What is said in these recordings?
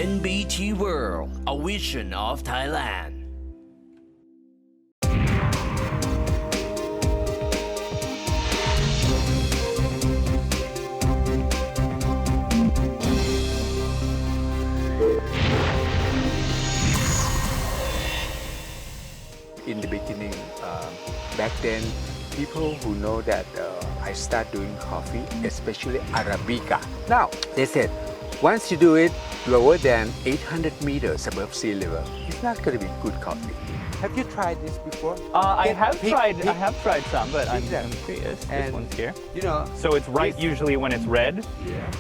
NBT World, a vision of Thailand. In the beginning, back then, people who know that I start doing coffee, especially Arabica. Now, they said, once you do it lower than 800 meters above sea level, it's not going to be good coffee. Have you tried this before? I have tried some, but I'm curious. This And, one's here. You know, So it's ripe this- usually when it's red. Yeah.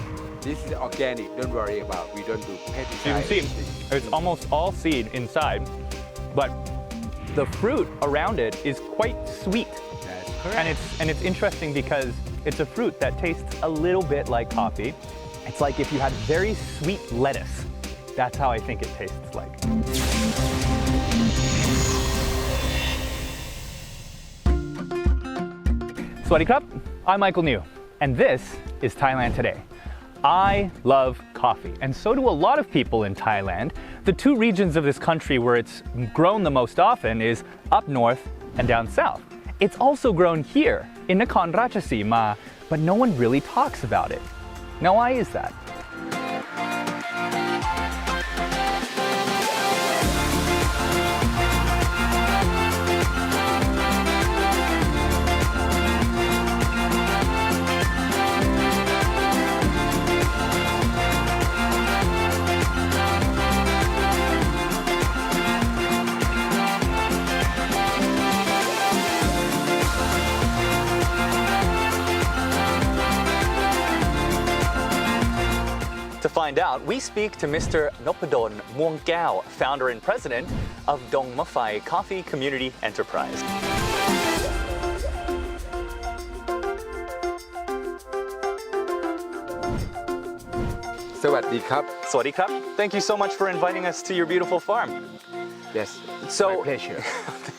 This is organic. Don't worry about. We don't do pesticide. You can see it's almost all seed inside, but the fruit around it is quite sweet. That's correct. And it's interesting because it's a fruit that tastes a little bit like coffee. It's like if you had very sweet lettuce. That's how I think it tastes like. Sawasdee krap, I'm Michael New, and this is Thailand Today. I love coffee, and so do a lot of people in Thailand. The two regions of this country where it's grown the most often is up north and down south. It's also grown here in Nakhon Ratchasima, but no one really talks about it. Now, why is that? To find out, we speak to Mr. Noppadol Moungkaew, founder and president of Dongmafai Coffee Community Enterprise. Sawasdee krap. Sawasdee krap. Thank you so much for inviting us to your beautiful farm. Yes. So- My pleasure.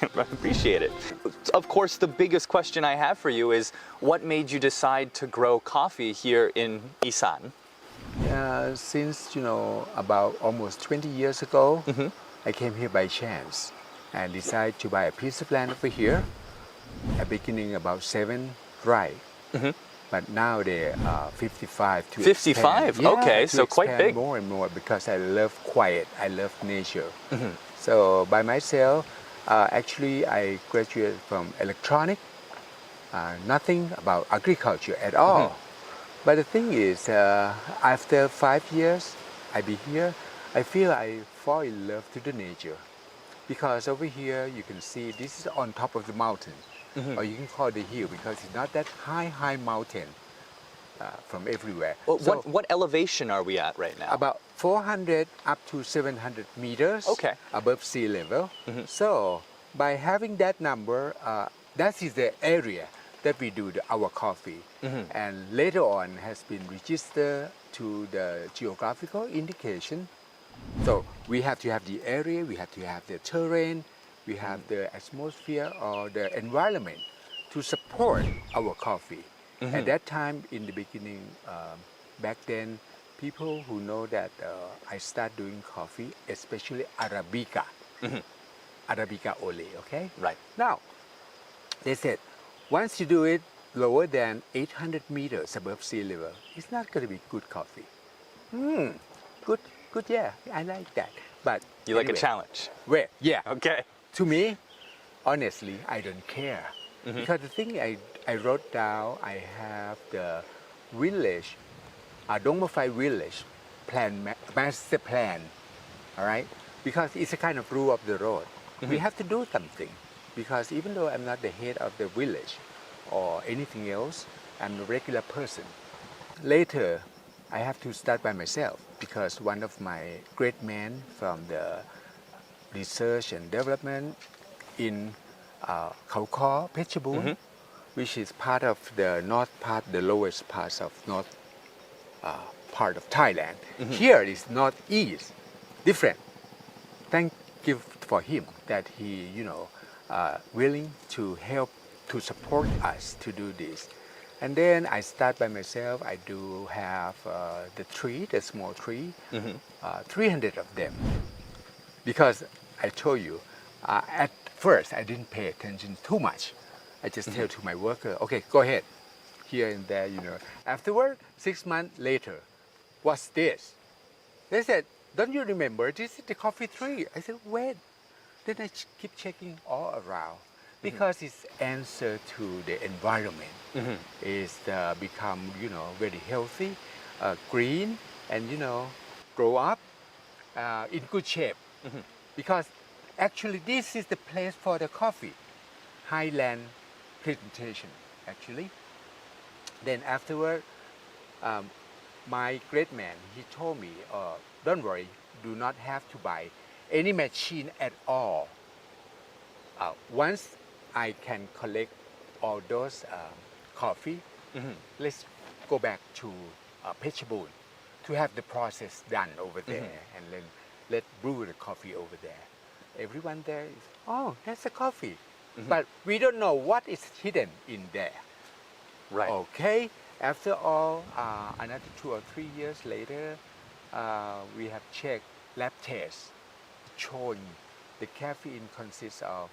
I appreciate it. Of course, the biggest question I have for you is, what made you decide to grow coffee here in Isan? Since, about almost 20 years ago, Mm-hmm. I came here by chance and decided to buy a piece of land over here. At beginning about 7 rai. Mm-hmm. But now they're 55 to 55? expand. Okay, to so quite expand big. more and more because I love quiet, I love nature. Mm-hmm. So by myself, actually I graduated from electronic, nothing about agriculture at all. Mm-hmm. But the thing is, after 5 years I be here, I feel I fall in love to the nature. Because over here you can see this is on top of the mountain. Mm-hmm. Or you can call it a hill because it's not that high mountain from everywhere. Well, So what elevation are we at right now? about 400 up to 700 meters Okay. above sea level. Mhm. So by having that number, that is the area that we do our coffee. Mhm. And later on has been registered to the Geographical Indication. So we have to have the area, we have to have the terrain, we have the atmosphere or the environment to support our coffee. At that time, in the beginning, back then, people who know that I start doing coffee, especially Arabica, Arabica only, okay? Right. Now, they said, once you do it lower than 800 meters above sea level, it's not going to be good coffee. Good, yeah, I like that. But You like a anyway, challenge? Well, yeah. Okay. To me, honestly, I don't care. Because the thing I wrote down, I have the village, Dongmafai village master plan, all right? Because it's a kind of rule of the road. We have to do something. Because even though I'm not the head of the village or anything else, I'm a regular person. Later, I have to start by myself because one of my great men from the research and development in Khao Kho, Phetchabun, which is part of the north part, the lowest parts of north part of Thailand. Here is northeast, different. Thank you for him that he, willing to help to support us to do this. And then I start by myself. I do have the small tree, 300 of them. Because I told you, at first I didn't pay attention too much. I just tell to my worker, okay, go ahead, here and there, Afterward, 6 months later, what's this? They said, don't you remember, this is the coffee tree. I said, wait. Then I keep checking all around. Because it's answer to the environment. It's become, very healthy, green, and, grow up in good shape. Because actually this is the place for the coffee. Highland presentation, actually. Then afterward, my great man, he told me, don't worry, do not have to buy any machine at all. Once I can collect all those coffee, let's go back to Phetchabun to have the process done over there, and then let's brew the coffee over there. Everyone there is, oh, that's a coffee. But we don't know what is hidden in there. Right. Okay, after all, another 2 or 3 years later, we have checked lab tests showing the caffeine consists of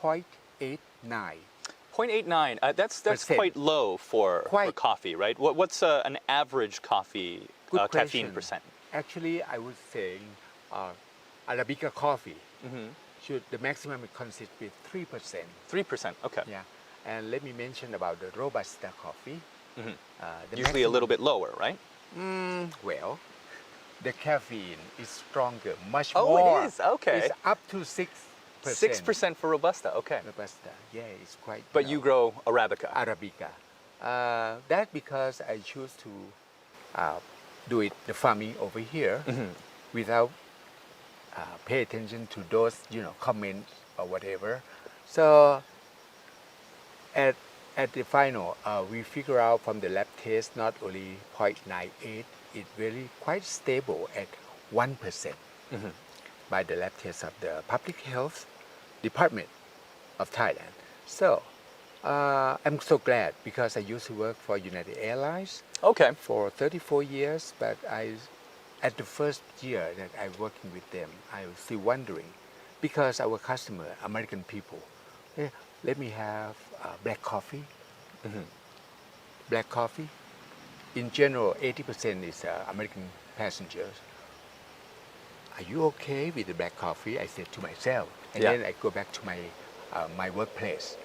0.89. 0.89. That's Percent. quite low for coffee, right? What's an average coffee Good caffeine question. percent? Actually, I would say Arabica coffee the maximum consists with 3%. 3%. Okay. Yeah, and let me mention about the Robusta coffee. Usually a little bit lower, right? Well, the caffeine is stronger, much Oh, more. it is? Okay. It's up to 6%. 6% for Robusta. Okay. Robusta, yeah, it's quite. But you grow Arabica. Arabica. That because I choose to do it the farming over here without pay attention to those comments or whatever. So at the final, we figure out from the lab test not only 0.98, it's really quite stable at 1% by the lab test of the Public Health Department of Thailand. So I'm so glad because I used to work for United Airlines for 34 years, but at the first year that I'm working with them, I was still wondering because our customer, American people, let me have black coffee. Black coffee. In general, 80% is American passengers. Are you okay with the black coffee? I said to myself. And then I go back to my workplace.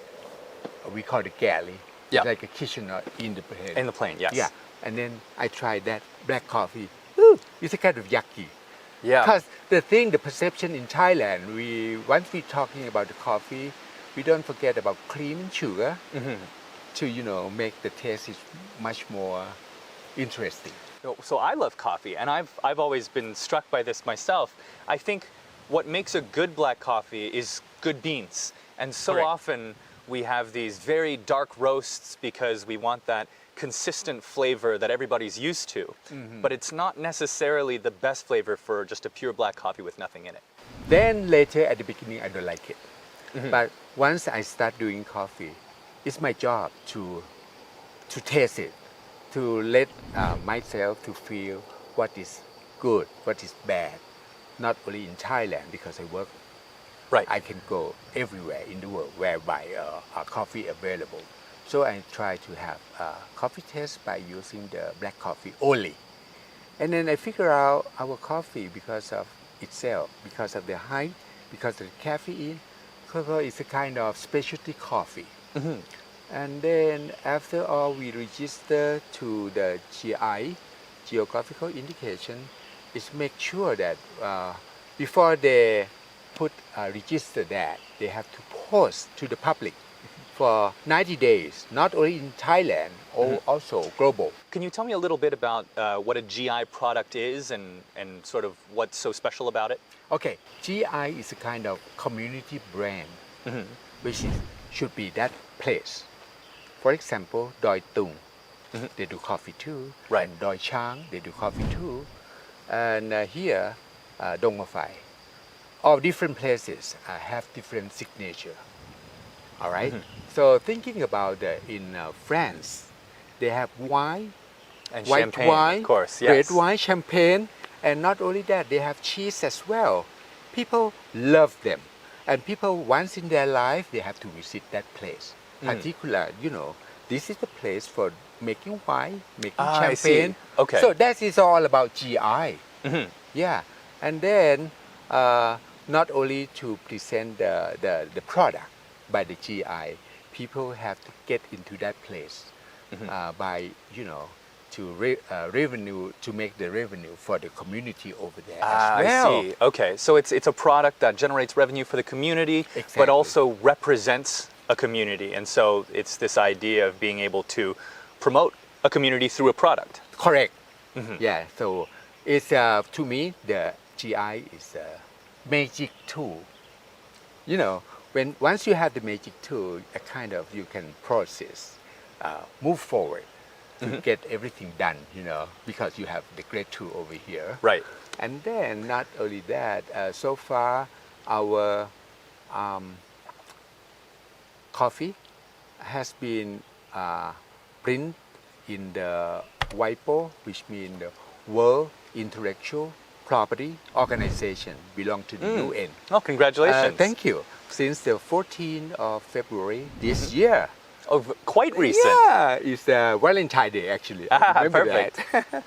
We call it galley. Yeah. It's like a kitchen in the plane. In the plane, yes. Yeah. And then I tried that black coffee. Ooh, it's a kind of yucky. Yeah. Because the perception in Thailand, once we're talking about the coffee, we don't forget about cream and sugar to, make the taste is much more interesting. So I love coffee, and I've always been struck by this myself. I think what makes a good black coffee is good beans. And so Correct. often we have these very dark roasts because we want that consistent flavor that everybody's used to. But it's not necessarily the best flavor for just a pure black coffee with nothing in it. Then later at the beginning, I don't like it. But once I start doing coffee, it's my job to taste it, to let myself to feel what is good, what is bad. Not only in Thailand because I work. Right. I can go everywhere in the world whereby coffee available. So I try to have coffee taste by using the black coffee only. And then I figure out our coffee because of itself, because of the height, because of the caffeine. Cocoa is a kind of specialty coffee. And then after all, we register to the GI, Geographical Indication, is make sure that before they register that, they have to post to the public for 90 days, not only in Thailand, also global. Can you tell me a little bit about what a GI product is and sort of what's so special about it? Okay, GI is a kind of community brand, which should be that place. For example, Doi Tung, they do coffee too. Right. And Doi Chang, they do coffee too. And here, Dongmafai. All different places have different signature. All right? So thinking about in France, they have wine, And white champagne, wine, of course, red yes. wine, champagne, and not only that, they have cheese as well. People love them, and people once in their life they have to visit that place. Particular, this is the place for making wine, making I see. champagne. Okay. So that is all about GI. Yeah, and then not only to present the product by the GI, people have to get into that place by revenue to make the revenue for the community over there as well. I see. Okay, so it's a product that generates revenue for the community, but Exactly. also represents a community, and so it's this idea of being able to promote a community through a product. Correct. Yeah. So it's to me the GI is a magic tool. When once you have the magic tool, a kind of you can process, move forward to get everything done. Because you have the great tool over here. Right. And then not only that, so far our coffee has been printed in the WIPO, which means the World Intellectual Property Organization, belong to the UN. Oh, congratulations. Thank you. Since the 14th of February this year. Oh, quite recent. Yeah, it's Valentine's Day actually. I remember Perfect. that.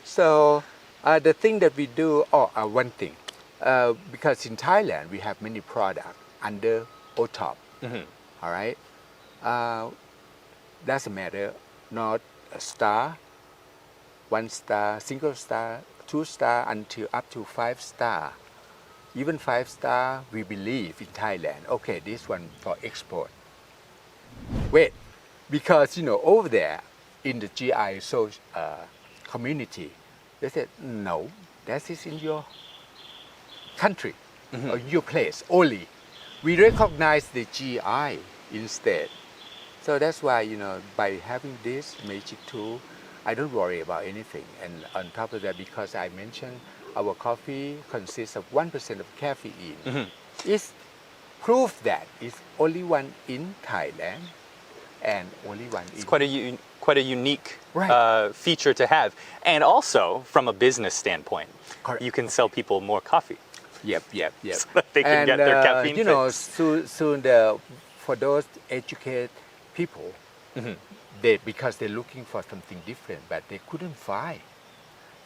So the thing that we do, one thing, because in Thailand we have many products under OTOP. All right, doesn't matter, not a star, 1 star, single star, 2 star, until up to 5 star. Even 5 star, we believe in Thailand. Okay, this one for export. Wait, because over there in the GI community, they said no, that is in your country or your place only. We recognize the GI instead. So that's why by having this magic tool, I don't worry about anything. And on top of that, because I mentioned our coffee consists of 1% of caffeine, it's proof that it's only one in Thailand and only one in... It's quite a unique Right. feature to have. And also, from a business standpoint, Correct. you can sell people more coffee. Yep. So that they can get their caffeine fix. Soon for those educated people, because they're looking for something different, but they couldn't find.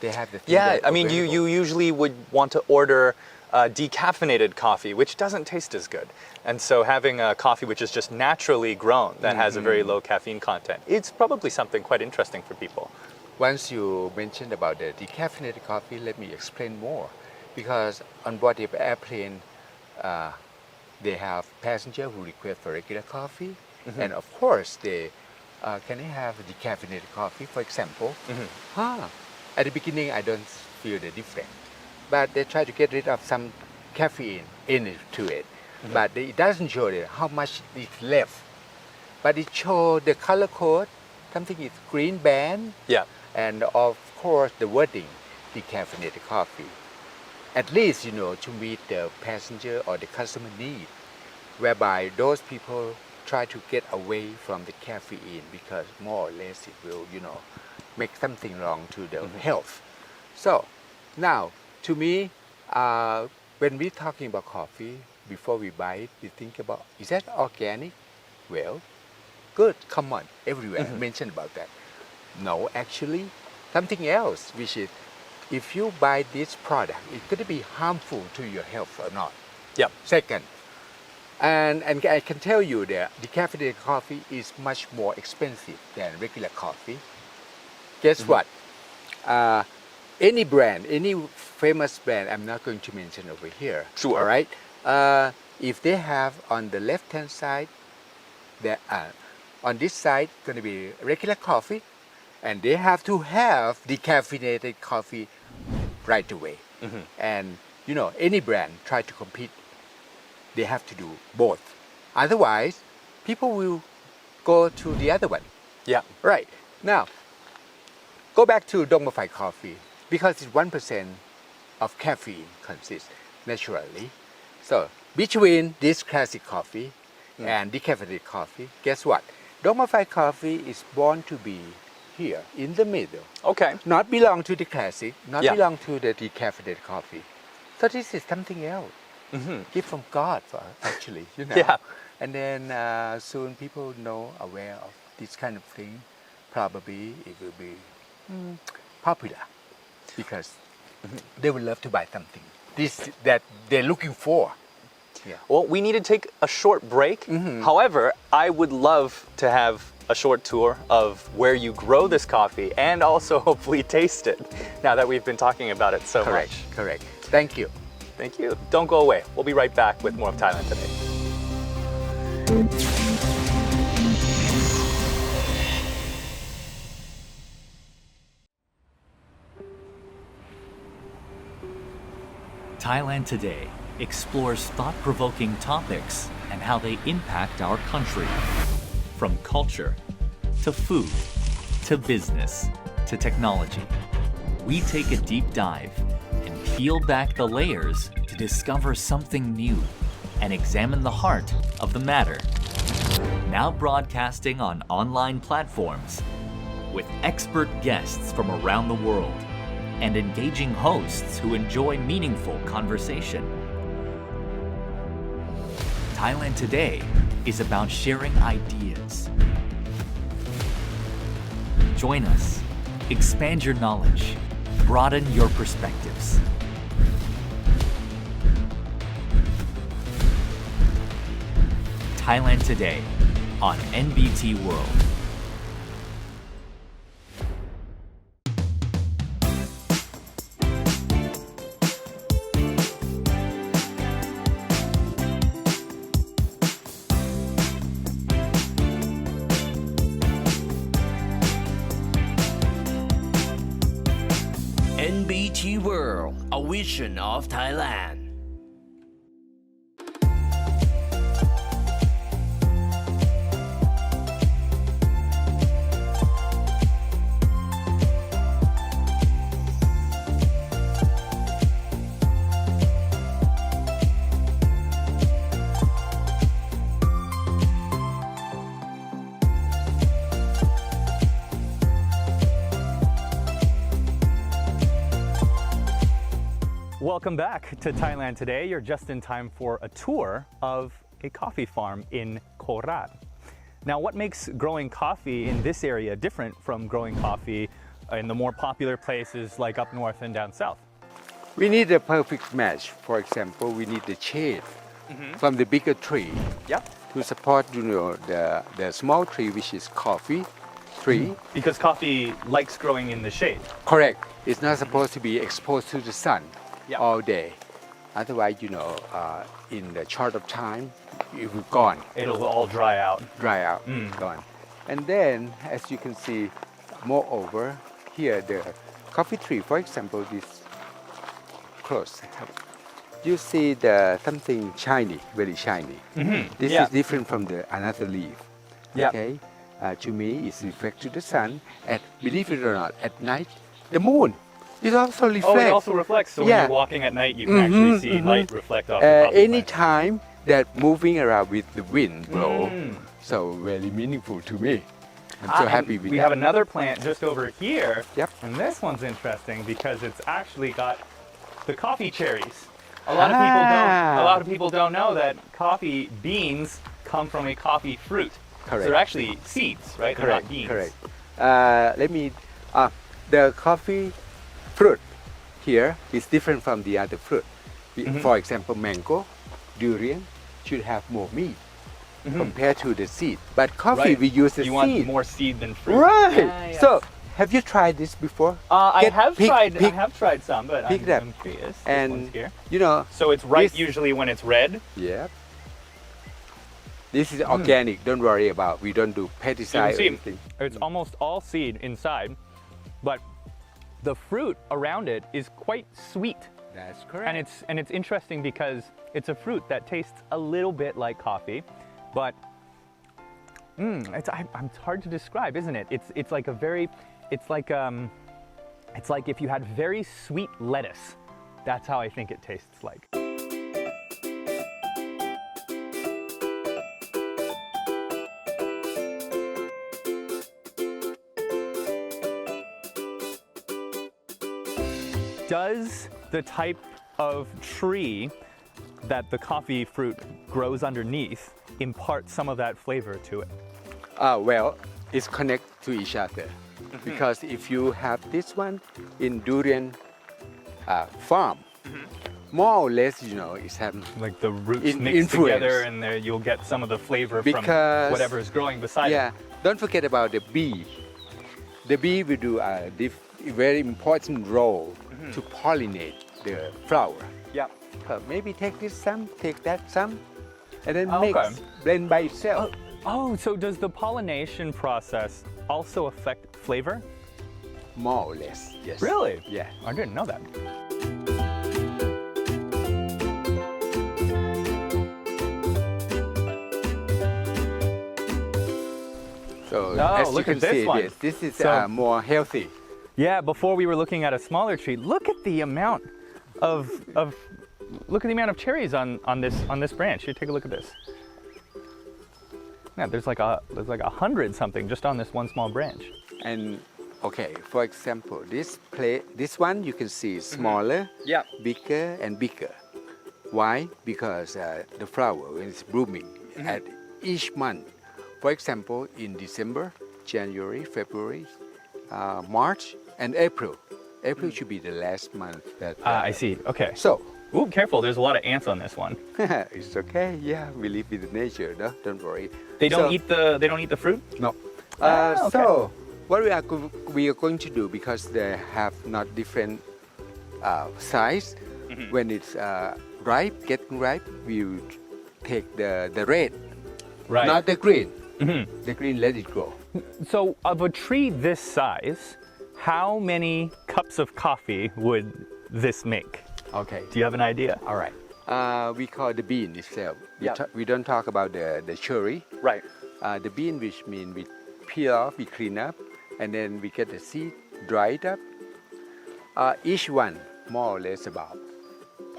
They have the thing Yeah, that's I mean, you available. usually would want to order decaffeinated coffee, which doesn't taste as good. And so having a coffee which is just naturally grown that has a very low caffeine content, it's probably something quite interesting for people. Once you mentioned about the decaffeinated coffee, let me explain more. Because on board the airplane, they have passengers who request for regular coffee, and of course they can I have decaffeinated coffee, for example. At the beginning, I don't feel the difference, but they try to get rid of some caffeine into it, but it doesn't show how much is left. But it shows the color code, something is green band, Yeah. and of course the wording, decaffeinated coffee. At least, to meet the passenger or the customer need, whereby those people try to get away from the caffeine because more or less it will, make something wrong to the health. So now, to me, when we're talking about coffee, before we buy it, we think about, is that organic? Well, good, come on, everywhere mention about that. No, actually, something else, which is, if you buy this product, it's going to be harmful to your health or not. Yep. Second, and I can tell you that decaffeinated coffee is much more expensive than regular coffee. Guess what? Any brand, any famous brand, I'm not going to mention over here. Sure. All right. If they have on the left-hand side, on this side going to be regular coffee, and they have to have decaffeinated coffee right away. And any brand try to compete, they have to do both. Otherwise, people will go to the other one. Yeah. Right. Now, go back to Dongmafai coffee, because it's 1% of caffeine consists naturally. So between this classic coffee and decaffeinated coffee. Guess what? Dongmafai coffee is born to be here in the middle. Okay. Not belong to the classic, not Yeah. belong to the decaffeinated coffee. So this is something else. Gift from God, for actually, you know. Yeah. And then soon people know, aware of this kind of thing. Probably it will be popular because they would love to buy something. This that they're looking for. Yeah. Well, we need to take a short break. However, I would love to have a short tour of where you grow this coffee and also hopefully taste it now that we've been talking about it so Correct. much. Correct. Thank you. Thank you. Don't go away. We'll be right back with more of Thailand today. Thailand Today explores thought-provoking topics and how they impact our country. From culture, to food, to business, to technology. We take a deep dive and peel back the layers to discover something new and examine the heart of the matter. Now broadcasting on online platforms with expert guests from around the world and engaging hosts who enjoy meaningful conversation. Thailand Today is about sharing ideas. Join us, expand your knowledge, broaden your perspectives. Thailand Today on NBT World. NBT World, a vision of Thailand. Welcome back to Thailand Today. You're just in time for a tour of a coffee farm in Korat. Now, what makes growing coffee in this area different from growing coffee in the more popular places like up north and down south? We need a perfect match. For example, we need the shade from the bigger tree to support, the small tree, which is coffee tree. Because coffee likes growing in the shade. Correct. It's not supposed to be exposed to the sun all day. Otherwise, in the short of time, it will gone. It'll all dry out. Dry out, gone. And then, as you can see, moreover, here the coffee tree, for example, this close. You see something shiny, very shiny. This is different from the another leaf. Okay, to me, it's reflect to the sun. And believe it or not, at night, the moon. It also reflects. Oh, it also reflects. So when you're walking at night, you can actually see light reflect off the coffee any plant. time that moving around with the wind blow, so very meaningful to me. I'm so happy with We that. have another plant just over here. Yep. And this one's interesting because it's actually got the coffee cherries. A lot of people don't know that coffee beans come from a coffee fruit. Correct. So they're actually seeds, right? They're not beans. Correct. The coffee fruit here is different from the other fruit. For example, mango, durian should have more meat compared to the seed. But coffee, Right. we use the You seed. want more seed than fruit. Right. Yeah. So, have you tried this before? I Get- have pick- tried. pick- I have tried some, but pick it up. I'm curious. This And one's here. so So it's ripe this- usually when it's red. Yeah. This is organic. Don't worry about. We don't do pesticide or see, anything. it's almost all seed inside, but the fruit around it is quite sweet. That's correct. And it's interesting because it's a fruit that tastes a little bit like coffee, but it's hard to describe, isn't it? It's like if you had very sweet lettuce. That's how I think it tastes like. does the type of tree that the coffee fruit grows underneath impart some of that flavor to it? Well, it's connected to each other. Because if you have this one in durian farm, more or less, it's having Like the roots mixed influence. together, and there you'll get some of the flavor from Because- whatever is growing beside Yeah, it. don't forget about the bee. The bee will do a very important role to pollinate the flower. Yeah. Maybe take this some, take that some, and then Okay. mix, blend by itself. Oh, so does the pollination process also affect flavor? More or less, yes. Really? Yeah. I didn't know that. So Oh, as you look can at this see, one. this is So- more healthy. Yeah, before we were looking at a smaller tree. Look at the amount of look at the amount of cherries on this branch. Here, take a look at this. Yeah, there's like 100 something just on this one small branch. And okay, for example, this one you can see is smaller, Yeah. bigger and bigger. Why? Because the flower when it's blooming at each month. For example, in December, January, February, March, and April. April should be the last month that. I see. Okay. So Ooh, careful. There's a lot of ants on this one. it's okay. Yeah, we live in the nature. No, don't worry. They don't So- eat the fruit? No. Ah, okay. So what we are going to do, because they have not different size. When it's getting ripe, we will take the red, Right. not the green. The green, let it go. So of a tree this size, how many cups of coffee would this make? Okay. Do you have an idea? All right. We call the bean itself. Yeah. We don't talk about the cherry. Right. The bean, which means we peel off, we clean up, and then we get the seed dried up. Each one more or less about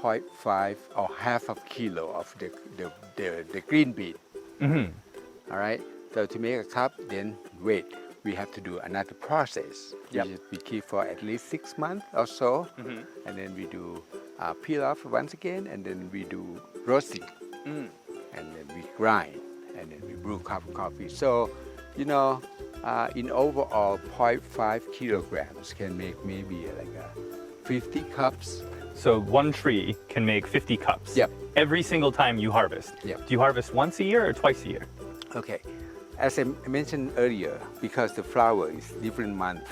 0.5 or half of kilo of the green bean. All right. So to make a cup, then wait. We have to do another process. Yep. We keep for at least 6 months or so, and then we do peel off once again, and then we do roasting, and then we grind, and then we brew cup of coffee. So, in overall 0.5 kilograms can make maybe like 50 cups. So one tree can make 50 cups. Yep. Every single time you harvest. Yep. Do you harvest once a year or twice a year? Okay. As I mentioned earlier, because the flower is different month.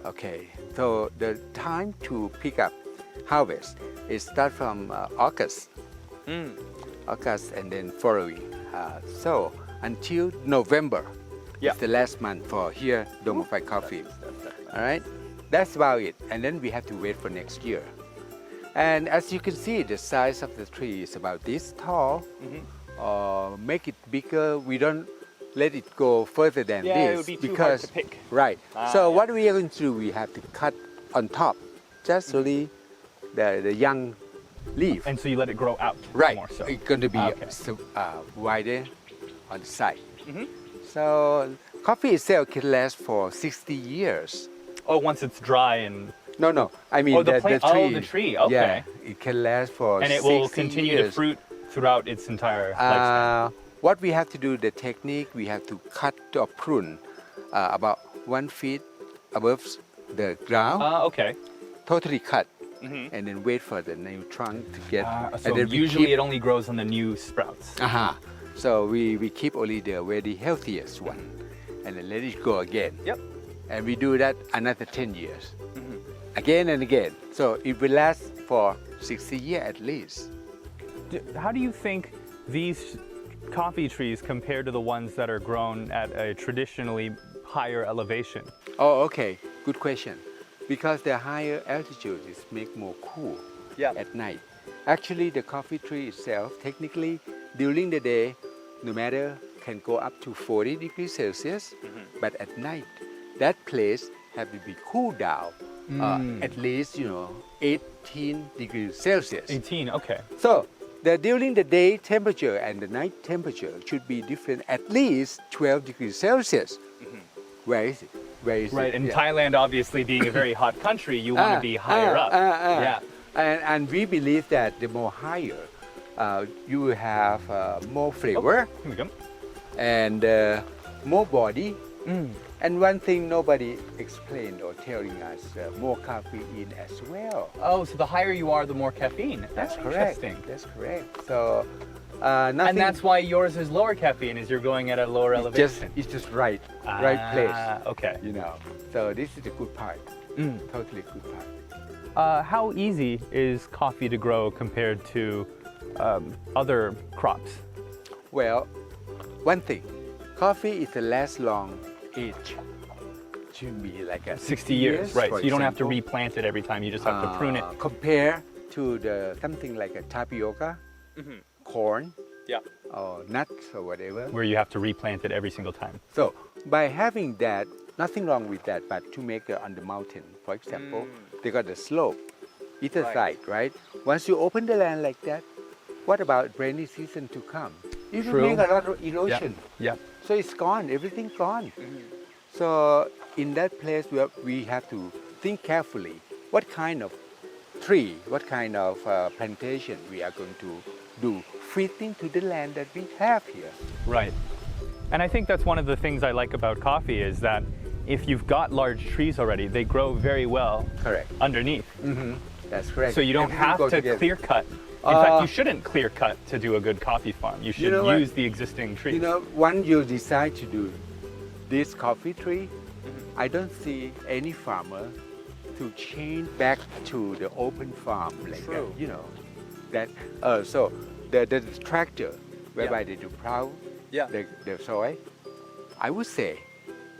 Okay. So the time to pick up harvest is start from August. August and then following. So until November. Yeah. It's the last month for here Dongmafai coffee. All right. That's about it. And then we have to wait for next year. And as you can see, the size of the tree is about this tall. Make it bigger. We don't let it go further than Yeah, this it would be too hard because to pick. right. Ah, So yeah. what we are going to do, we have to cut on top, just only the young leaf. And so you let it grow out Right. more so. It's going to be Okay. wider on the side. So coffee itself can last for 60 years. Oh, once it's dry and No. I mean Oh, the the plant- tree. oh, the tree, okay. Yeah, it can last for and it will 60 continue years. to fruit throughout its entire lifespan. What we have to do, the technique, we have to cut or prune about 1 feet above the ground, Okay. totally cut, and then wait for the new trunk to get. So and then we usually keep, it only grows on the new sprouts. So we keep only the very healthiest one, and then let it go again. Yep. And we do that another 10 years, again and again. So it will last for 60 years at least. How do you think these coffee trees compare to the ones that are grown at a traditionally higher elevation? Oh, okay. Good question. Because the higher altitude is make more cool at night. Actually, the coffee tree itself, technically, during the day, no matter, can go up to 40 degrees Celsius. But at night, that place have to be cooled down at least, 18 degrees Celsius. 18, okay. So, during the day temperature and the night temperature should be different, at least 12 degrees Celsius. Where is it? very Right, and yeah. Thailand obviously being a very hot country, you want to be higher up. Yeah. And we believe that the more higher, you will have more flavor Here we go. and more body. And one thing nobody explained or telling us, more caffeine as well. Oh, so the higher you are, the more caffeine. That's correct. Interesting. That's correct. So nothing. And that's why yours is lower caffeine, is you're going at a lower elevation. It's just right place. Okay. You know. So this is the good part. Totally good part. How easy is coffee to grow compared to other crops? Well, one thing, coffee is the last long age. Should be like a 60 years, right? So for you don't have to example. replant it every time. You just have to prune it. Compare to the something like a tapioca, corn, Yeah. or nuts or whatever. Where you have to replant it every single time. So by having that, nothing wrong with that, but to make it on the mountain, for example, they got the slope, either Right. side, right? Once you open the land like that, what about rainy season to come? You will True. make a lot of erosion. Yeah. So it's gone, everything's gone. So in that place, we have to think carefully what kind of tree, what kind of plantation we are going to do, fitting to the land that we have here. Right. And I think that's one of the things I like about coffee is that if you've got large trees already, they grow very well Correct. underneath. That's correct. So you don't Everything have go to together. clear cut. In fact, you shouldn't clear cut to do a good coffee farm. You should know what? use the existing trees. You know, once you decide to do this coffee tree, I don't see any farmer to change back to the open farm like True. that. You know, that so the tractor whereby they do plow Yeah. the soil, I would say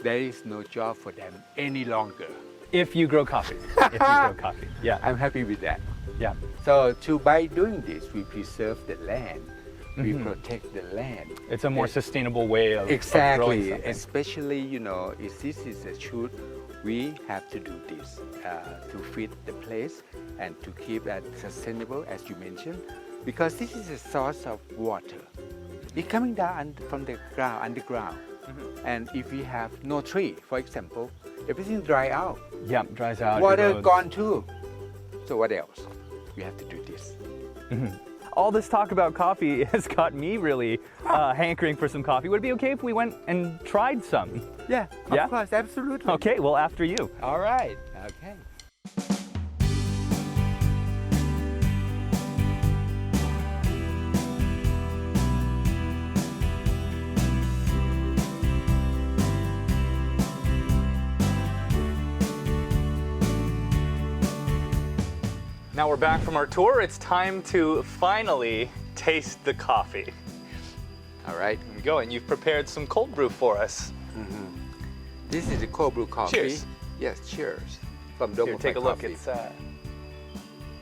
there is no job for them any longer. If you grow coffee. If you grow coffee. Yeah. I'm happy with that. Yeah. So by doing this, we preserve the land, we protect the land. It's a more sustainable way of growing Exactly, something. especially, you know, if this is a shoot, we have to do this to fit the place and to keep that sustainable, as you mentioned, because this is a source of water. It's coming down from the ground, underground. And if we have no tree, for example, everything dry out. Yeah, dries out. Water erodes. gone too. So what else? We have to do this. All this talk about coffee has got me really hankering for some coffee. Would it be okay if we went and tried some? Yeah, Yeah? of course, absolutely. Okay, well, after you. All right. Okay. Now we're back from our tour. It's time to finally taste the coffee. All right. Here we go, and you've prepared some cold brew for us. This is the cold brew coffee. Cheers. Yes, cheers. From Here, Dongmafai take a look. Coffee. It's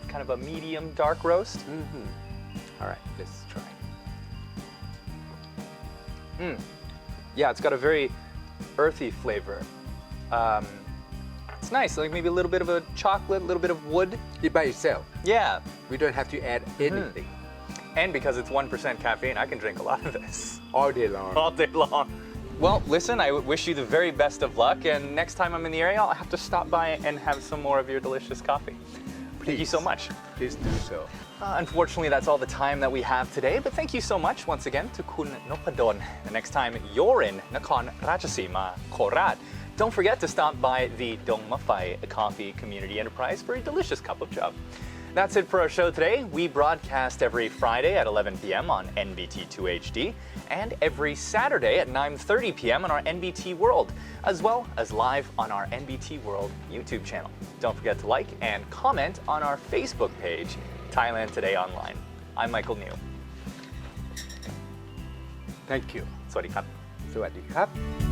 kind of a medium dark roast. All right, let's try. Yeah, it's got a very earthy flavor. It's nice, like maybe a little bit of a chocolate, a little bit of wood. It by itself. Yeah, We don't have to add anything and because it's 1% caffeine, I can drink a lot of this all day long. all day long. Well, listen, I wish you the very best of luck, and next time I'm in the area, I'll have to stop by and have some more of your delicious coffee. Thank you so much. Please do so. Unfortunately, that's all the time that we have today, but thank you so much once again to Kun Noppadol. The next time you're in Nakhon Ratchasima, Khorat, don't forget to stop by the Dongmafai Coffee Community Enterprise for a delicious cup of chop. That's it for our show today. We broadcast every Friday at 11 p.m. on NBT2 HD and every Saturday at 9:30 p.m. on our NBT World, as well as live on our NBT World YouTube channel. Don't forget to like and comment on our Facebook page, Thailand Today Online. I'm Michael New. Thank you. สวัสดีครับ สวัสดีครับ